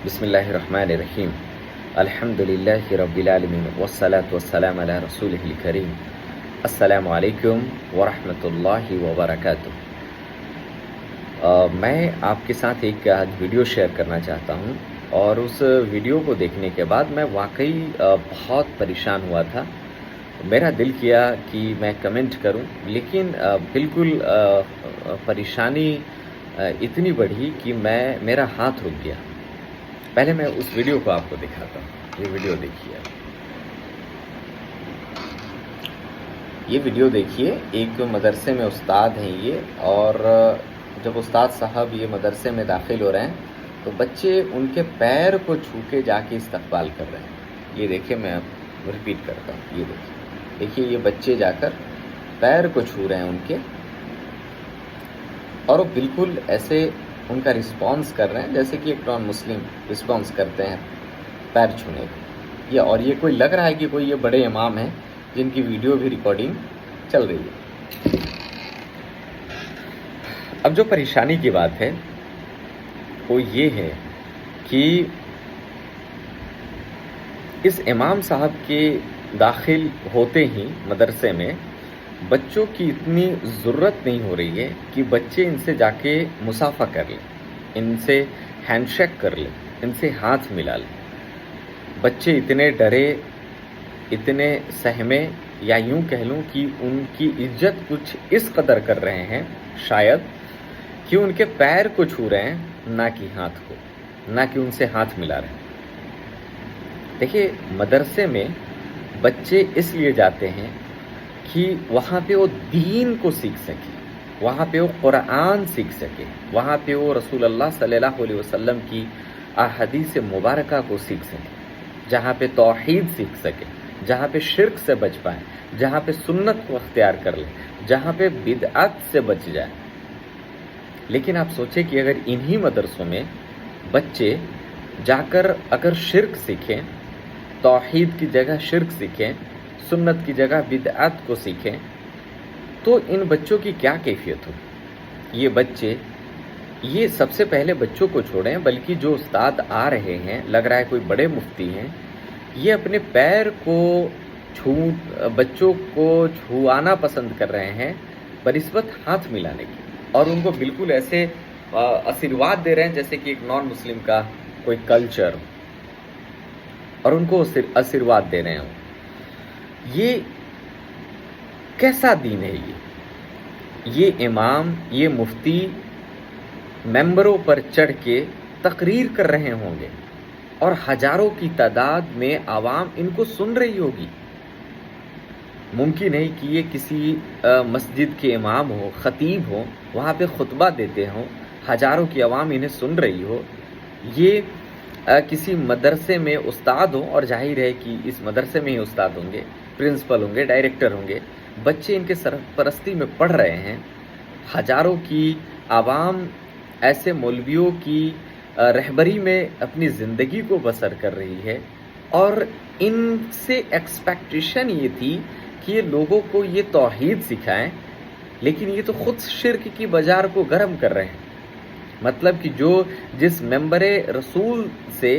बिस्मिल्लाहिर्रहमानिर्रहीम। अल्हम्दुलिल्लाहि रब्बिल आलमीन वस्सलातु वस्सलामु अला रसूलिहिल करीम। अस्सलामु अलैकुम वरहमतुल्लाहि वबरकातुहू। मैं आपके साथ एक आज वीडियो शेयर करना चाहता हूँ और उस वीडियो को देखने के बाद मैं वाकई बहुत परेशान हुआ था। मेरा दिल किया कि मैं कमेंट करूं, लेकिन बिल्कुल परेशानी इतनी बढ़ी कि मेरा हाथ रुक गया। पहले मैं उस वीडियो को आपको दिखाता हूँ। ये वीडियो देखिए। ये वीडियो देखिए, एक मदरसे में उस्ताद हैं ये, और जब उस्ताद साहब ये मदरसे में दाखिल हो रहे हैं तो बच्चे उनके पैर को छू के जाके इस्तकबाल कर रहे हैं। ये देखिए, मैं रिपीट करता हूँ। ये देखिए, ये बच्चे जाकर पैर को छू रहे हैं उनके, और वो बिल्कुल ऐसे उनका रिस्पॉन्स कर रहे हैं जैसे कि एक नॉन मुस्लिम रिस्पॉन्स करते हैं पैर छूने को। और ये कोई लग रहा है कि कोई ये बड़े इमाम हैं जिनकी वीडियो भी रिकॉर्डिंग चल रही है। अब जो परेशानी की बात है वो ये है कि इस इमाम साहब के दाखिल होते ही मदरसे में बच्चों की इतनी ज़रूरत नहीं हो रही है कि बच्चे इनसे जाके मुसाफा कर लें, इनसे हैंडशेक कर लें, इनसे हाथ मिला लें। बच्चे इतने डरे, इतने सहमे, या यूं कह लूँ कि उनकी इज्जत कुछ इस कदर कर रहे हैं शायद कि उनके पैर को छू रहे हैं, ना कि हाथ को, ना कि उनसे हाथ मिला रहे हैं। देखिए, मदरसे में बच्चे इसलिए जाते हैं कि वहाँ पे वो दीन को सीख सके, वहाँ पे वो कुरान सीख सके, वहाँ पे वो रसूलुल्लाह सल्लल्लाहु अलैहि वसल्लम की अहादीस मुबारका को सीख सके, जहाँ पे तौहीद सीख सके, जहाँ पे शिर्क से बच पाए, जहाँ पे सुन्नत को अख्तियार कर ले, जहाँ पे बिदअत से बच जाए। लेकिन आप सोचें कि अगर इन्हीं मदरसों में बच्चे जाकर अगर शिर्क सीखें, तौहीद की जगह शिर्क सीखें, सुन्नत की जगह बिदअत को सीखें, तो इन बच्चों की क्या कैफियत हो। ये बच्चे, ये सबसे पहले बच्चों को छोड़ें, बल्कि जो उस्ताद आ रहे हैं, लग रहा है कोई बड़े मुफ्ती हैं, ये अपने पैर को बच्चों को छुआना पसंद कर रहे हैं बनिस्बत हाथ मिलाने की, और उनको बिल्कुल ऐसे आशीर्वाद दे रहे हैं जैसे कि एक नॉन मुस्लिम का कोई कल्चर हो, और उनको आशीर्वाद दे रहे हो। ये कैसा दीन है ये इमाम, ये मुफ्ती मेंबरों पर चढ़ के तकरीर कर रहे होंगे और हजारों की तादाद में आवाम इनको सुन रही होगी। मुमकिन है कि ये किसी मस्जिद के इमाम हो, खतीब हो, वहाँ पे खुतबा देते हों, हजारों की आवाम इन्हें सुन रही हो। ये किसी मदरसे में उस्ताद हो, और जाहिर है कि इस मदरसे में ही उस्ताद होंगे, प्रिंसिपल होंगे, डायरेक्टर होंगे। बच्चे इनके सरपरस्ती में पढ़ रहे हैं। हजारों की आवाम ऐसे मौलवियों की रहबरी में अपनी ज़िंदगी को बसर कर रही है, और इनसे एक्सपेक्टेशन ये थी कि ये लोगों को ये तौहीद सिखाएं, लेकिन ये तो खुद शिर्क की बाजार को गर्म कर रहे हैं। मतलब कि जिस मेंबरे रसूल से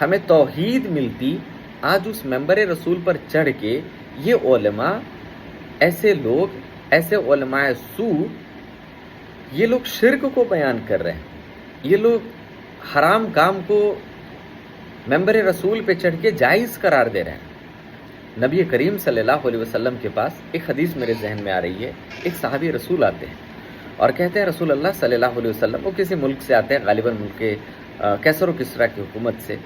हमें तौहीद मिलती, आज उस मेंबरे रसूल पर चढ़ के ये उलमा, ऐसे लोग, ऐसे उलमाए सू, ये लोग शिर्क को बयान कर रहे हैं। ये लोग हराम काम को मेंबरे रसूल पे चढ़ के जायज़ करार दे रहे हैं। नबी करीम सल्लल्लाहु अलैहि वसल्लम के पास एक हदीस मेरे जहन में आ रही है। एक सहाबी रसूल आते हैं और कहते हैं, रसूल अल्लाह सल्लल्लाहु अलैहि वसल्लम, वो किसी मुल्क से आते हैं, गालिबन मुल्क के कैसर व किस्रा की हुकूमत से,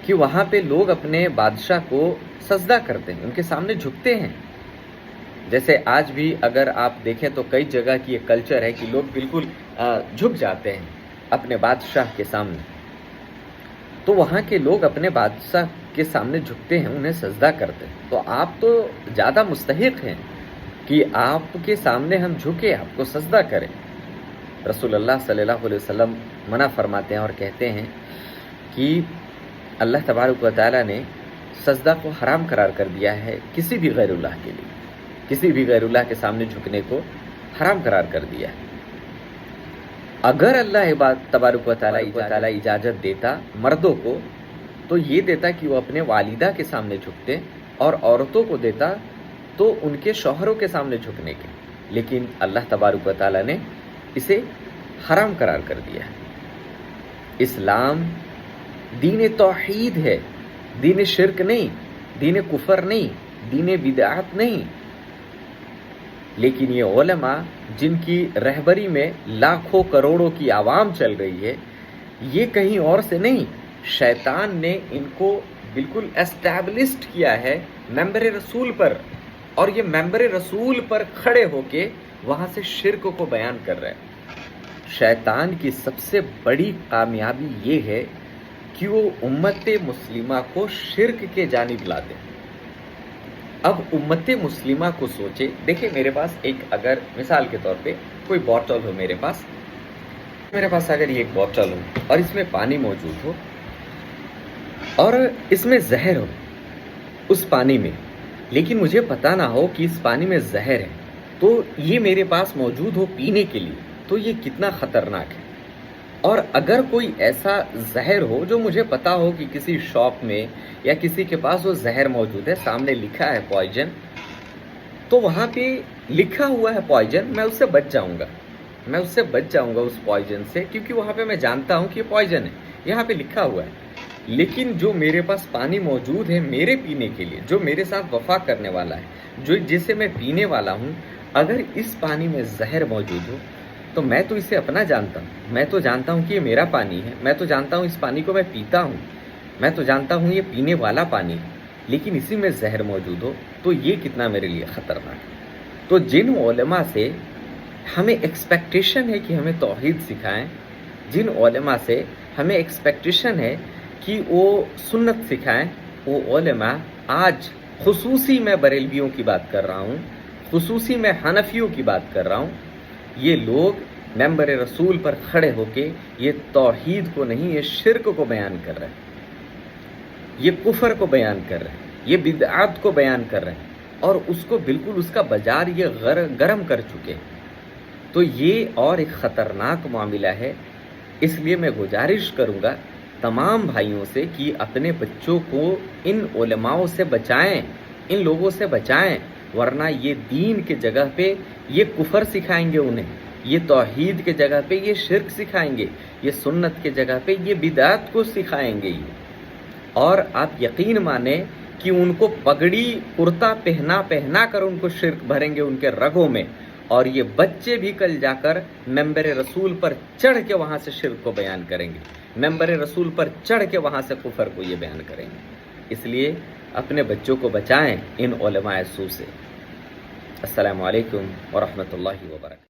कि वहाँ पे लोग अपने बादशाह को सजदा करते हैं, उनके सामने झुकते हैं। जैसे आज भी अगर आप देखें तो कई जगह की ये कल्चर है कि लोग बिल्कुल झुक जाते हैं अपने बादशाह के सामने। तो वहाँ के लोग अपने बादशाह के सामने झुकते हैं, उन्हें सजदा करते हैं। तो आप तो ज़्यादा मुस्तहिक हैं कि आपके सामने हम झुके, आपको सजदा करें। रसूलुल्लाह सल्लल्लाहु अलैहि वसल्लम मना फरमाते हैं और कहते हैं कि अल्लाह तबारक व तआला ने सजदा को हराम करार कर दिया है किसी भी गैरुल्लाह के लिए, किसी भी गैरुल्लाह के सामने झुकने को हराम करार कर दिया है। اگر اللہ تبارک و تعالی اجازت دیتا مردوں کو تو یہ دیتا کہ وہ اپنے والدہ کے سامنے جھکتے، اور عورتوں کو دیتا تو ان کے شوہروں کے سامنے جھکنے کے، لیکن اللہ تبارک و تعالی نے اسے حرام قرار کر دیا ہے۔ اسلام دین توحید ہے، دین شرک نہیں، دین کفر نہیں، دین بدعت نہیں۔ لیکن یہ علماء جن کی رہبری میں لاکھوں کروڑوں کی عوام چل رہی ہے، یہ کہیں اور سے نہیں، شیطان نے ان کو بالکل اسٹیبلشڈ کیا ہے ممبر رسول پر، اور یہ ممبر رسول پر کھڑے ہو کے وہاں سے شرک کو بیان کر رہے ہیں۔ شیطان کی سب سے بڑی کامیابی یہ ہے کہ وہ امت مسلمہ کو شرک کے جانب لا دے۔ اب امت مسلمہ کو سوچے، دیکھیں میرے پاس ایک، اگر مثال کے طور پہ کوئی بوتل ہو میرے پاس اگر یہ ایک بوتل ہو اور اس میں پانی موجود ہو اور اس میں زہر ہو اس پانی میں، لیکن مجھے پتہ نہ ہو کہ اس پانی میں زہر ہے، تو یہ میرے پاس موجود ہو پینے کے لیے، تو یہ کتنا خطرناک ہے۔ اور اگر کوئی ایسا زہر ہو جو مجھے پتا ہو کہ کسی شاپ میں یا کسی کے پاس وہ زہر موجود ہے، سامنے لکھا ہے پوائزن، تو وہاں پہ لکھا ہوا ہے پوائزن، میں اس سے بچ جاؤں گا اس پوائزن سے، کیونکہ وہاں پہ میں جانتا ہوں کہ یہ پوائزن ہے، یہاں پہ لکھا ہوا ہے۔ لیکن جو میرے پاس پانی موجود ہے میرے پینے کے لیے، جو میرے ساتھ وفا کرنے والا ہے، جسے میں پینے والا ہوں، اگر اس پانی میں زہر موجود ہو تو میں تو اسے اپنا جانتا ہوں، میں تو جانتا ہوں کہ یہ میرا پانی ہے، میں تو جانتا ہوں اس پانی کو میں پیتا ہوں، میں تو جانتا ہوں یہ پینے والا پانی ہے، لیکن اسی میں زہر موجود ہو تو یہ کتنا میرے لیے خطرناک ہے۔ تو جن علماء سے ہمیں ایکسپیکٹیشن ہے کہ ہمیں توحید سکھائیں، جن علماء سے ہمیں ایکسپیکٹیشن ہے کہ وہ سنت سکھائیں، وہ علماء آج خصوصی میں بریلویوں کی بات کر رہا ہوں، خصوصی میں حنفیوں کی بات کر رہا ہوں، یہ لوگ ممبر رسول پر کھڑے ہو کے یہ توحید کو نہیں، یہ شرک کو بیان کر رہے ہیں، یہ کفر کو بیان کر رہے ہیں، یہ بدعات کو بیان کر رہے ہیں، اور اس کو بالکل اس کا بازار یہ گرم کر چکے ہیں۔ تو یہ اور ایک خطرناک معاملہ ہے۔ اس لیے میں گزارش کروں گا تمام بھائیوں سے کہ اپنے بچوں کو ان علماؤں سے بچائیں، ان لوگوں سے بچائیں، ورنہ یہ دین کے جگہ پہ یہ کفر سکھائیں گے انہیں، یہ توحید کے جگہ پہ یہ شرک سکھائیں گے، یہ سنت کے جگہ پہ یہ بدعت کو سکھائیں گے۔ اور آپ یقین مانیں کہ ان کو پگڑی کرتا پہنا کر ان کو شرک بھریں گے ان کے رگوں میں، اور یہ بچے بھی کل جا کر ممبر رسول پر چڑھ کے وہاں سے شرک کو بیان کریں گے، ممبر رسول پر چڑھ کے وہاں سے کفر کو یہ بیان کریں گے۔ اس لیے اپنے بچوں کو بچائیں ان علماء سو سے۔ السلام علیکم ورحمۃ اللہ وبرکاتہ۔